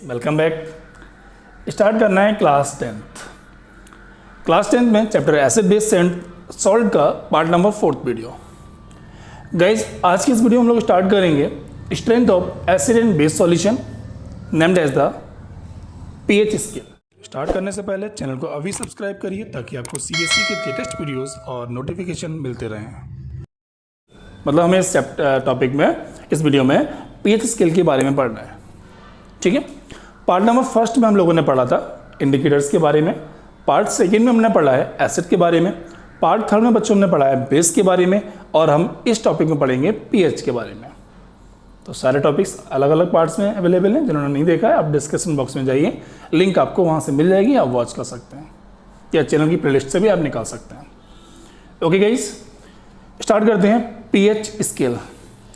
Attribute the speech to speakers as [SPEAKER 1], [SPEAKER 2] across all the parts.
[SPEAKER 1] Welcome back. Start करना है class 10th में चैप्टर एसिड बेस सॉल्ट का part number 4th video. Guys आज की इस वीडियो में हम लोग स्टार्ट करेंगे strength of acid and base solution named as the pH scale. Start करने से पहले चैनल को अभी सब्सक्राइब करिए ताकि आपको सीबीएसई के लेटेस्ट वीडियोस और नोटिफिकेशन मिलते रहें। मतलब हमें इस टॉपिक में इस वीडियो में पीएच स्केल के बारे में पढ़ना है, ठीक है। पार्ट नंबर फर्स्ट में हम लोगों ने पढ़ा था इंडिकेटर्स के बारे में, पार्ट सेकेंड में हमने पढ़ा है एसिड के बारे में, पार्ट थर्ड में बच्चों ने पढ़ा है बेस के बारे में, और हम इस टॉपिक में पढ़ेंगे पीएच के बारे में। तो सारे टॉपिक्स अलग अलग पार्ट्स में अवेलेबल हैं। जिन्होंने नहीं देखा है आप डिस्क्रिप्शन बॉक्स में जाइए, लिंक आपको वहाँ से मिल जाएगी, आप वॉच कर सकते हैं या चैनल की प्लेलिस्ट से भी आप निकाल सकते हैं। ओके गाइस, स्टार्ट करते हैं पीएच स्केल।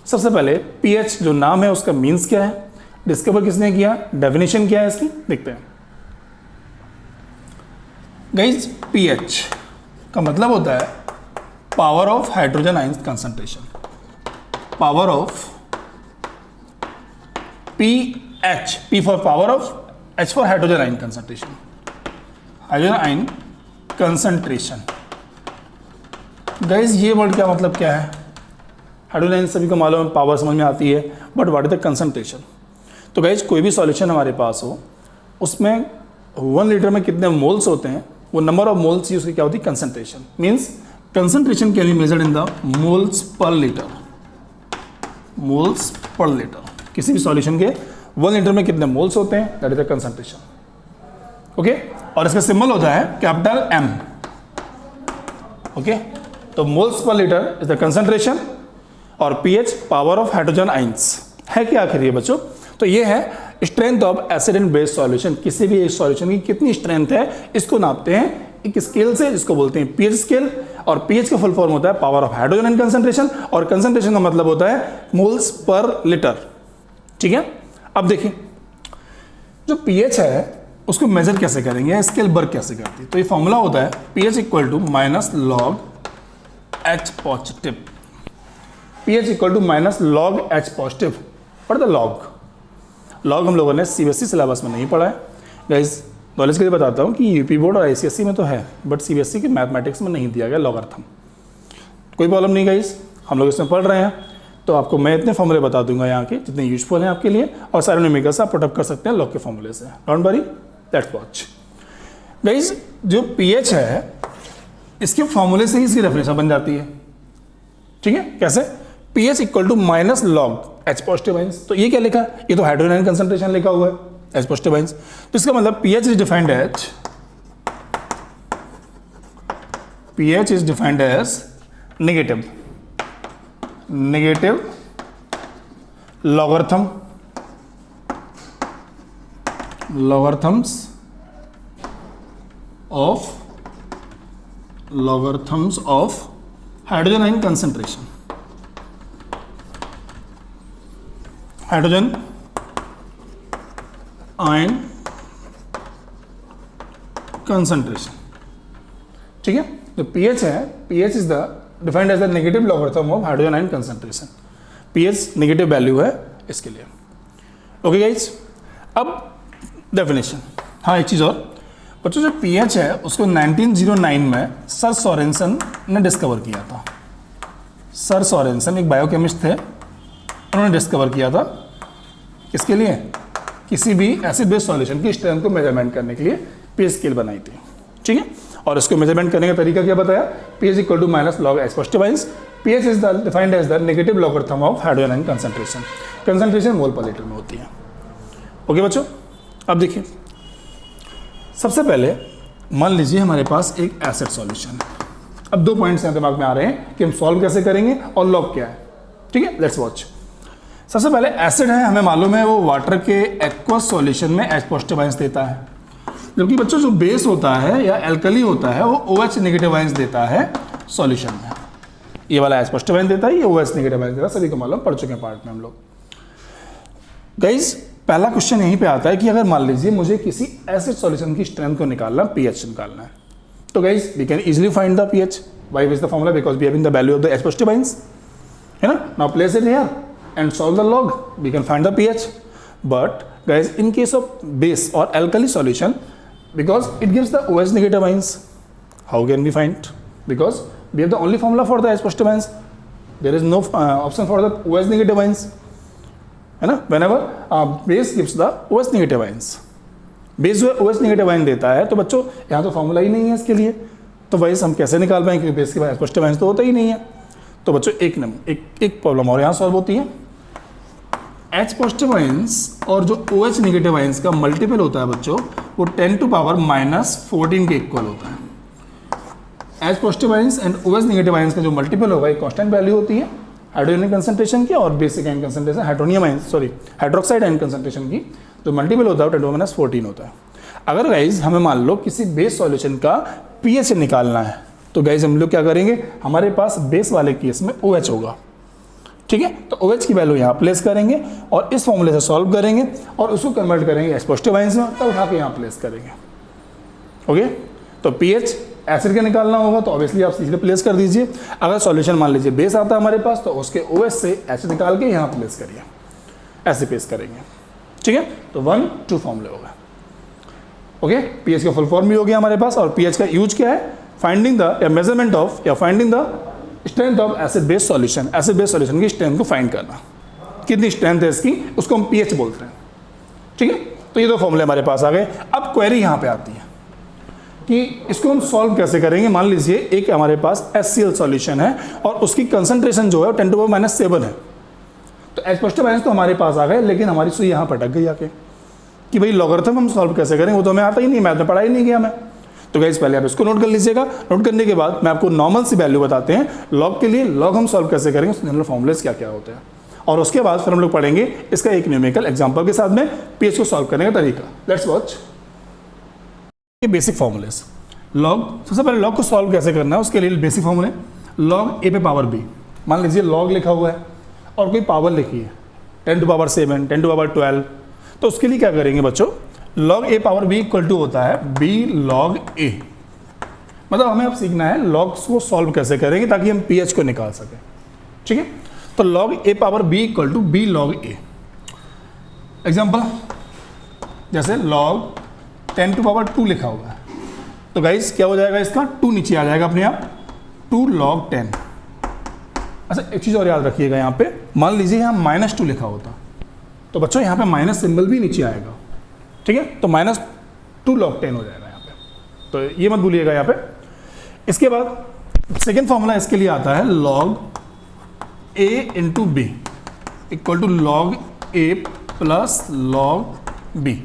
[SPEAKER 1] सबसे पहले पीएच जो नाम है उसका मीन्स क्या है, डिस्कवर किसने किया, डेफिनेशन क्या है इसकी, देखते हैं। गाइस पीएच का मतलब होता है power of hydrogen ion concentration. Power of pH, P for power of, H for hydrogen ion concentration, hydrogen ion concentration. Guys ये वर्ड का मतलब क्या है, हाइड्रोजन आयन सभी को मालूम है, पावर समझ में आती है, but what is the concentration. तो गाइज कोई भी सॉल्यूशन हमारे पास हो उसमें 1 लीटर में कितने मोल्स होते हैं, वो नंबर ऑफ मोल्स ही उसकी क्या होती है, concentration. Means concentration can be measured in the moles per litre. Moles per litre, किसी भी सॉल्यूशन के 1 लीटर में कितने मोल्स होते हैं, that is the concentration. Okay, और इसका सिंबल होता है कैपिटल एम। ओके, तो moles per litre is the concentration और pH power of hydrogen ions है क्या आखिर ये बच्चों। तो ये है strength of acid and base solution. किसी भी एक सॉल्यूशन की कितनी स्ट्रेंथ है इसको नापते हैं एक स्केल से, जिसको बोलते हैं पीएच स्केल। और पीएच का फुल फॉर्म होता है power of hydrogen and concentration, और कंसंट्रेशन का मतलब होता है मोल्स पर लीटर, ठीक है। अब देखिए जो पीएच है उसको मेजर कैसे करेंगे, स्केल वर्क कैसे करती है। तो ये फॉर्मूला होता है pH equal to minus log H positive. PH equal to minus log H positive. पर द लॉग हम लोगों ने सीबीएसई सिलेबस में नहीं पढ़ा है। गाइस नॉलेज के लिए बताता हूँ कि यूपी बोर्ड और आईसीएसई में तो है, बट सीबीएसई के मैथमेटिक्स में नहीं दिया गया लॉगरिथम। कोई प्रॉब्लम नहीं गाइस, हम लोग इसमें पढ़ रहे हैं, तो आपको मैं इतने फॉर्मूले बता दूंगा यहाँ के जितने यूजफुल हैं आपके लिए, और सारे न्यूमेरिकल्स आप पुटअप कर सकते हैं लॉग के फॉर्मूले से। Don't worry, let's watch. Guys जो पीएच है इसके फॉर्मूले से ही इसकी डेफिनेशन बन जाती है, ठीक है। कैसे, pH equal to minus log H positive ions. तो ये क्या लिखा है, ये तो हाइड्रोजन आयन कंसंट्रेशन लिखा हुआ है, एच पॉजिटिव आयंस। तो इसका मतलब pH is defined as, pH is defined as negative logarithms of hydrogen ion concentration. Hydrogen ion concentration, ठीक है। जो पीएच है, pH is the defined as the negative logarithm of hydrogen ion concentration. PH negative value है इसके लिए। Okay guys, अब definition. हाँ एक चीज़ और बच्चों, जो पीएच है उसको 1909 में सर सोरेनसन ने डिस्कवर किया था। सर सोरेनसन एक बायोकेमिस्ट थे, उन्होंने डिस्कवर किया था किसके लिए, किसी भी एसिड बेस सॉल्यूशन की स्ट्रेंथ को मेजरमेंट करने के लिए पीएच स्केल बनाई थी, ठीक है। और इसको मेजरमेंट करने का तरीका क्या बताया, pH equal to minus log H positive ions. PH is the defined as the negative logarithm of hydrogen ion concentration. Concentration mole per litre में होती है। ओके बच्चों, अब देखिए सबसे पहले मान लीजिए हमारे पास एक एसिड सॉल्यूशन है। अब 2 पॉइंट्स यहाँ दिमाग में आ रहे हैं कि हम सॉल्व कैसे करेंगे और लॉग क्या है, ठीक है। Let's watch. सबसे पहले एसिड है, हमें मालूम है वो वाटर के एक्वस सॉल्यूशन में एच पॉजिटिव आयंस देता है, जबकि बच्चों जो बेस होता है या एल्कली होता है वो OH नेगेटिव आयंस देता है सॉल्यूशन में। ये वाला एच पॉजिटिव आयंस देता है, ये OH नेगेटिव आयंस देता है, सभी को मालूम, पढ़ चुके हैं पार्ट में हम लोग। गाइस पहला क्वेश्चन यहीं पे आता है कि अगर मान लीजिए मुझे किसी एसिड सॉल्यूशन की स्ट्रेंथ को निकालना, पीएच निकालना है, तो guys we can easily find the pH. Why is the formula, because we having the value of the H positive ions, है ना। Now place it here and solve the log, we can find the pH. But guys, in case of base or alkali solution, because it gives the OH negative ions, how can we find? Because we have the only formula for the H positive ions. There is no option for the OH negative ions, है ना. Whenever base gives the OH negative ions, base जो है OH negative ion देता है, तो बच्चों यहाँ तो फॉर्मूला ही नहीं है इसके लिए, तो वही हम कैसे निकाल पाएंगे, क्योंकि बेस के बाद पॉजिटिव आयन तो होता ही नहीं है. तो बच्चों एक प्रॉब्लम और यहाँ सॉल्व होती है. H पॉजिटिव आयंस और जो OH नेगेटिव आयंस का मल्टीपल होता है बच्चों, वो 10 to पावर -14 के इक्वल होता है. H positive ions and OH negative ions का जो मल्टीपल होगा एक कांस्टेंट वैल्यू होती है हाइड्रोजन कंसंट्रेशन की, और basic ion concentration hydroxide ion concentration की जो मल्टीपल होता है 10 to -14 होता है. अगर गाइज हमें मान लो किसी बेस सॉल्यूशन का पीएच निकालना है, तो गाइज हम लोग क्या करेंगे, हमारे पास बेस वाले केस में OH होगा, ठीक है. तो OH की वैल्यू यहाँ प्लेस करेंगे और इस फॉर्मूले से सॉल्व करेंगे और उसको कन्वर्ट करेंगे H पॉजिटिव आयंस में, तब उठा के यहाँ प्लेस करेंगे. ओके, तो पीएच एसिड का निकालना होगा तो ऑब्वियसली आप सीधे प्लेस कर दीजिए. अगर सॉल्यूशन मान लीजिए बेस आता है हमारे पास, तो उसके OH से एसिड निकाल के यहाँ प्लेस करिए, ऐसे प्लेस करेंगे, ठीक है. तो 1 2 फॉर्मूले हो गए. ओके, पीएच का फुल फॉर्म भी हो गया हमारे पास. और पीएच का यूज क्या है, फाइंडिंग द या मेजरमेंट ऑफ या finding the strength of acid base solution. Acid base solution की स्ट्रेंथ को फाइंड करना, कितनी स्ट्रेंथ है इसकी, उसको हम पीएच बोलते हैं, ठीक है. तो ये दो फॉर्मूले हमारे पास आ गए. अब क्वेरी यहाँ पे आती है कि इसको हम सॉल्व कैसे करेंगे. मान लीजिए एक हमारे पास HCl सॉल्यूशन है और उसकी कंसंट्रेशन जो है 10 to पावर -7 है. तो H पॉजिटिव आयंस तो हमारे पास आ गए, लेकिन हमारी सुई यहाँ पटक गई आके कि भाई लॉगरिथम हम सॉल्व कैसे करेंगे, वो तो हमें आता ही नहीं, मैथ में पढ़ा ही नहीं गया मैं. तो गाइस पहले आप इसको नोट कर लीजिएगा. नोट करने के बाद मैं आपको नॉर्मल सी वैल्यू बताते हैं लॉग के लिए. लॉग हम सॉल्व कैसे करेंगे, उसके जनरल फॉर्मूलेस क्या क्या होते हैं, और उसके बाद फिर हम लोग पढ़ेंगे इसका एक न्यूमेरिकल एग्जाम्पल के साथ में पीएच को सॉल्व करने का तरीका. Let's watch. ये बेसिक फॉर्मूलेस. लॉग, सबसे पहले लॉग को सॉल्व कैसे करना है उसके लिए बेसिक फॉर्मूले. लॉग ए पे पावर बी, मान लीजिए लॉग लिखा हुआ है और कोई पावर लिखी है 10 to पावर 7, 10 to पावर 12, तो उसके लिए क्या करेंगे बच्चों, log a power b equal to होता है बी लॉग ए. मतलब हमें अब सीखना है लॉग्स को सॉल्व कैसे करेंगे ताकि हम पीएच को निकाल सकें, ठीक है. तो log a power b equal to b log a. Example, जैसे लॉग 10 to पावर 2 लिखा हुआ है, तो गाइस क्या हो जाएगा, इसका 2 नीचे आ जाएगा अपने आप, 2 log 10. अच्छा एक चीज़ और याद रखिएगा, यहाँ पे मान लीजिए यहाँ -2 लिखा होता, तो बच्चों यहाँ पे माइनस सिंबल भी नीचे आएगा, ठीक है. तो -2 log 10 हो जाएगा यहाँ पे, तो ये मत भूलिएगा यहाँ पे. इसके बाद सेकेंड फॉर्मूला इसके लिए आता है log a into b equal to log a plus log b.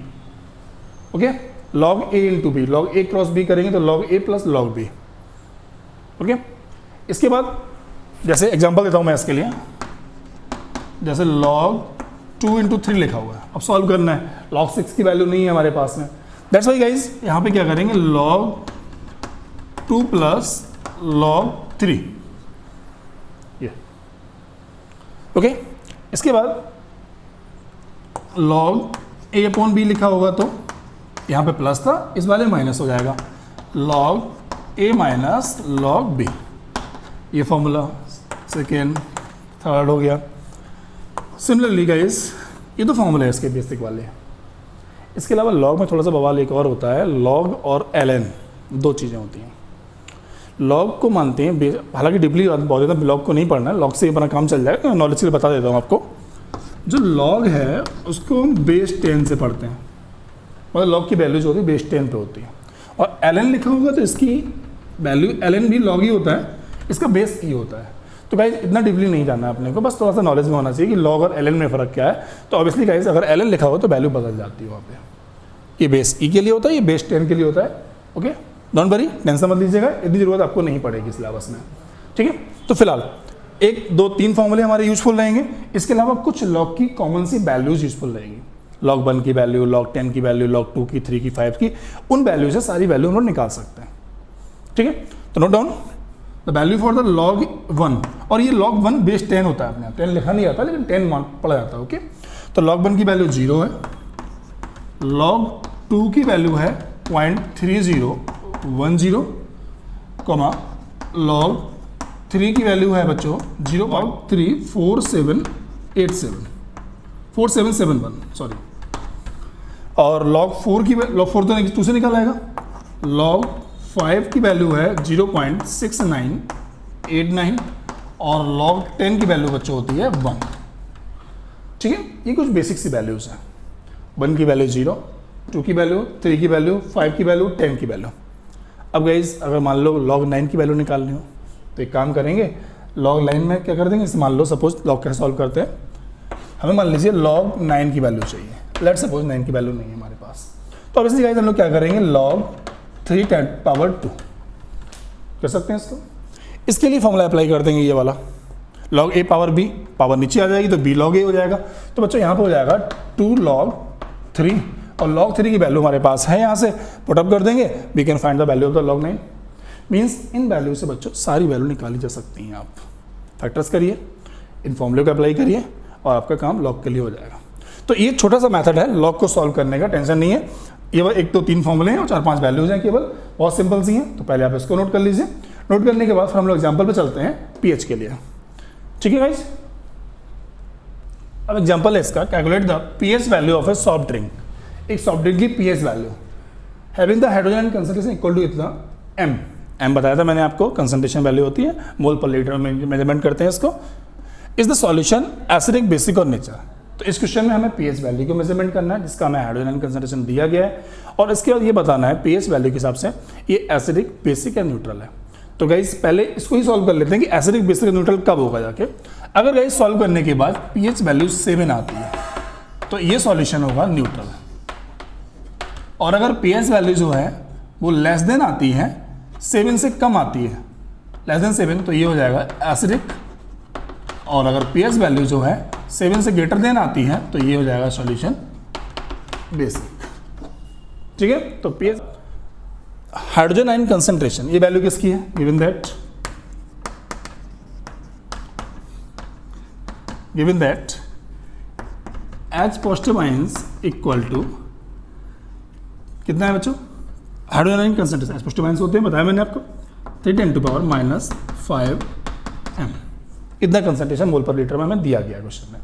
[SPEAKER 1] Okay, log a into b, log a cross b करेंगे तो log a plus log b. ओके, इसके बाद जैसे एग्जांपल देता हूँ मैं इसके लिए, जैसे log 2 इंटू 3 लिखा हुआ है, अब सॉल्व करना है. log 6 की वैल्यू नहीं है हमारे पास में, दैट्स वाई गाइज यहाँ पे क्या करेंगे, log 2 प्लस log 3, ये. ओके, इसके बाद log a अपॉन b लिखा होगा तो यहाँ पे प्लस था, इस वाले माइनस हो जाएगा, log a minus log b. ये फॉर्मूला सेकेंड थर्ड हो गया. सिमिलरली गाइस ये तो फॉर्मूला है इसके बेसिक वाले. इसके अलावा log में थोड़ा सा बवाल एक और होता है, log और ln दो चीज़ें होती हैं. log को मानते हैं, हालांकि डीपली बहुत ज़्यादा log को नहीं पढ़ना है, log से अपना काम चल जाएगा, नॉलेज के लिए बता देता हूँ आपको. जो log है उसको हम बेस 10 से पढ़ते हैं, मतलब log की वैल्यू जो होती है बेस 10 पे होती है. और ln लिखा होगा तो इसकी वैल्यू ln भी log ही होता है, इसका बेस ई होता है. तो गाइज इतना डीपली नहीं जानना है अपने को, बस थोड़ा सा नॉलेज में होना चाहिए कि log और ln में फ़र्क क्या है. तो ऑब्वियसली गाइज अगर ln लिखा हो तो वैल्यू बदल जाती है वहाँ पे. ये बेस ई के लिए होता है, ये बेस 10 के लिए होता है. ओके, डोंट वरी, टेंशन मत लीजिएगा, इतनी ज़रूरत आपको नहीं पड़ेगी सिलेबस में, ठीक है. तो फिलहाल 1 2 3 फॉर्मूले हमारे यूजफुल रहेंगे. इसके अलावा कुछ log की कॉमन सी वैल्यूज यूजफुल रहेंगी. log 1 की वैल्यू, log 10 की वैल्यू, log 2 की, 3 की, 5 की, उन वैल्यू से सारी वैल्यू हम लोग निकाल सकते हैं, ठीक है. तो note down the value for the log 1, और ये log 1 बेस 10 होता है अपने आप, 10 लिखा नहीं आता लेकिन 10 मान पड़ा जाता है. ओके, तो log 1 की वैल्यू 0 है, log 2 की वैल्यू है 0.3010, log 3 की वैल्यू है बच्चों 0.34787 4771, सॉरी और log 4 तो 2 से निकल आएगा। log 5 की वैल्यू है 0.6989 और log 10 की वैल्यू बच्चों होती है 1। ठीक है, ये कुछ बेसिक सी वैल्यूज़ हैं। 1 की वैल्यू 0, 2 की वैल्यू, 3 की वैल्यू, 5 की वैल्यू, 10 की वैल्यू। अब गाइस अगर मान लो log 9 की वैल्यू निकालनी हो तो एक काम करेंगे, log 9 में क्या कर देंगे, इसे मान लो सपोज log कैसे सॉल्व करते हैं, हमें मान लीजिए log 9 की वैल्यू चाहिए, लेट सपोज 9 की वैल्यू नहीं है हमारे पास, तो ऑब्वियसली गाइस हम लोग क्या करेंगे, log 3 10 पावर 2 कर सकते हैं इसको। इसके लिए फॉर्मूला अप्लाई कर देंगे ये वाला, log a power b, power नीचे आ जाएगी तो b log a हो जाएगा। तो बच्चों यहाँ पे हो जाएगा 2 log 3 और log 3 की वैल्यू हमारे पास है, यहाँ से पुटअप कर देंगे, we can find the value of the log 9। Means इन वैल्यू से बच्चों सारी वैल्यू निकाली जा सकती हैं। आप फैक्टर्स करिए, इन फॉर्मूले को अप्लाई करिए और आपका काम log के लिए हो जाएगा। तो ये छोटा सा मेथड है log को सॉल्व करने का, टेंशन नहीं है। ये 1 2 3 फॉर्मूले हैं और 4 5 वैल्यूज हैं केवल, बहुत सिंपल सी हैं। तो पहले आप इसको नोट कर लीजिए, नोट करने के बाद फिर हम लोग एग्जाम्पल पे चलते हैं pH के लिए। ठीक है गाइस, अब एग्जाम्पल है इसका, calculate the pH value of a soft drink. एक सॉफ्ट ड्रिंक की pH value having the hydrogen concentration equal to इतना m बताया था मैंने आपको, कंसंट्रेशन वैल्यू होती है, मोल पर लीटर में मेजरमेंट करते हैं इसको। Is the solution acidic, basic और नेचर। तो इस क्वेश्चन में हमें pH वैल्यू को मेजरमेंट करना है, जिसका हमें हाइड्रोजन कंसंट्रेशन दिया गया है, और इसके बाद ये बताना है pH वैल्यू के हिसाब से ये एसिडिक, बेसिक या न्यूट्रल है। तो गाइस पहले इसको ही सॉल्व कर लेते हैं कि एसिडिक, बेसिक, न्यूट्रल कब होगा जाके। अगर गाइस सॉल्व करने के बाद pH वैल्यू 7 आती है तो ये सॉल्यूशन होगा न्यूट्रल, और अगर pH वैल्यू जो है वो लेस देन आती है, 7 से कम आती है, लेस देन 7, तो ये हो जाएगा एसिडिक, और अगर pH वैल्यू जो है 7 से ग्रेटर देन आती है तो ये हो जाएगा सॉल्यूशन बेसिक। ठीक है, तो pH हाइड्रोजन आयन कंसंट्रेशन, ये वैल्यू किसकी है, given that H positive ions equal to कितना है बच्चों, hydrogen ion concentration, H positive ions होते हैं, बताया मैंने आपको, 3 × 10⁻⁵ m, इतना कंसंट्रेशन मोल पर लीटर में हमें दिया गया क्वेश्चन में।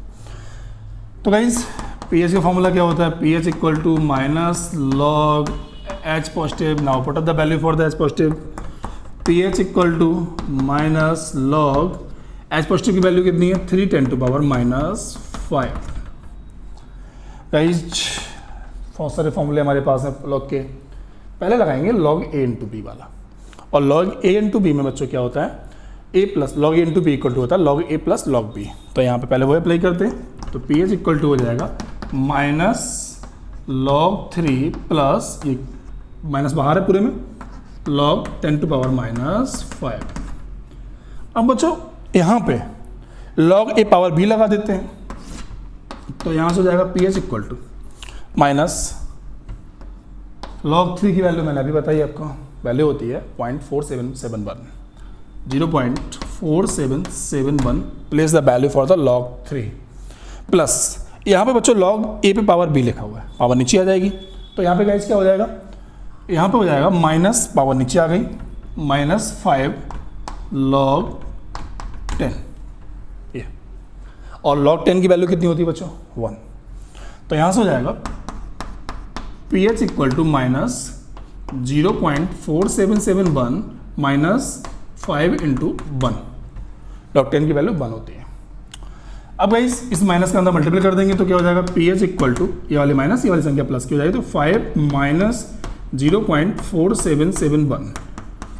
[SPEAKER 1] तो गाइज pH का फॉर्मूला क्या होता है, pH equal to minus log H positive, now put up the value for the H positive, pH equal to minus log H positive की वैल्यू कितनी है, 3 × 10⁻⁵। गाइज बहुत सारे फॉर्मूले हमारे पास हैं लॉग के, पहले लगाएंगे log a × b वाला, और log a × b में बच्चों क्या होता है, a plus log a × b equal to होता है log a plus log b। तो यहाँ पे पहले वो अप्लाई करते हैं, तो pH इक्वल टू हो जाएगा माइनस log 3 प्लस, ये माइनस बाहर है पूरे में, log 10⁻⁵। अब बच्चों यहाँ पे log a पावर b लगा देते हैं, तो यहाँ से हो जाएगा pH equal to minus log 3 की वैल्यू मैंने अभी बताई आपको, वैल्यू होती है 0.4771, 0.4771, place the value for the log 3 plus, यहाँ पे बच्चों log a पे पावर b लिखा हुआ है, पावर नीचे आ जाएगी, तो यहाँ पे गाइस क्या हो जाएगा, यहाँ पे हो जाएगा माइनस, पावर नीचे आ गई, -5 log 10, ये, और log 10 की वैल्यू कितनी होती है बच्चों, 1। तो यहाँ से हो जाएगा pH equal to minus 0.4771 minus 5 × 1, log 10 की वैल्यू 1 होती है। अब गाइस इस माइनस का अंदर मल्टीप्लाई कर देंगे तो क्या हो जाएगा, pH इक्वल टू ये वाली माइनस, ये वाली संख्या प्लस की हो जाएगी, तो 5 माइनस 0.4771।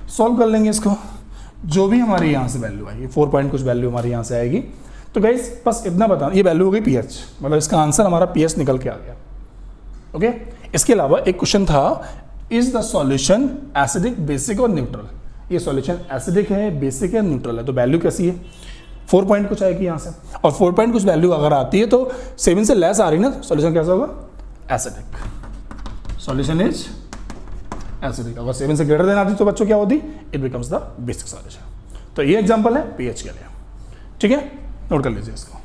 [SPEAKER 1] सॉल्व कर लेंगे इसको, जो भी हमारे यहाँ से वैल्यू आएगी, 4 पॉइंट कुछ वैल्यू हमारे यहाँ से आएगी। तो गाइस बस इतना बता, ये वैल्यू हो गई pH, मतलब इसका आंसर हमारा pH निकल के आ गया। ओके, इसके अलावा एक क्वेश्चन था, is the solution acidic, basic और न्यूट्रल। ये सॉल्यूशन एसिडिक है, बेसिक है, न्यूट्रल है, तो वैल्यू कैसी है, 4 पॉइंट कुछ आएगी यहाँ से, और 4 पॉइंट कुछ वैल्यू अगर आती है तो 7 से लेस आ रही ना, सॉल्यूशन कैसा होगा, एसिडिक, सॉल्यूशन इज एसिडिक। अगर 7 से ग्रेटर देन आती तो बच्चों क्या होती, it becomes the basic solution. तो ये एग्जांपल है pH के लिए, ठीक है, नोट कर लीजिए इसको।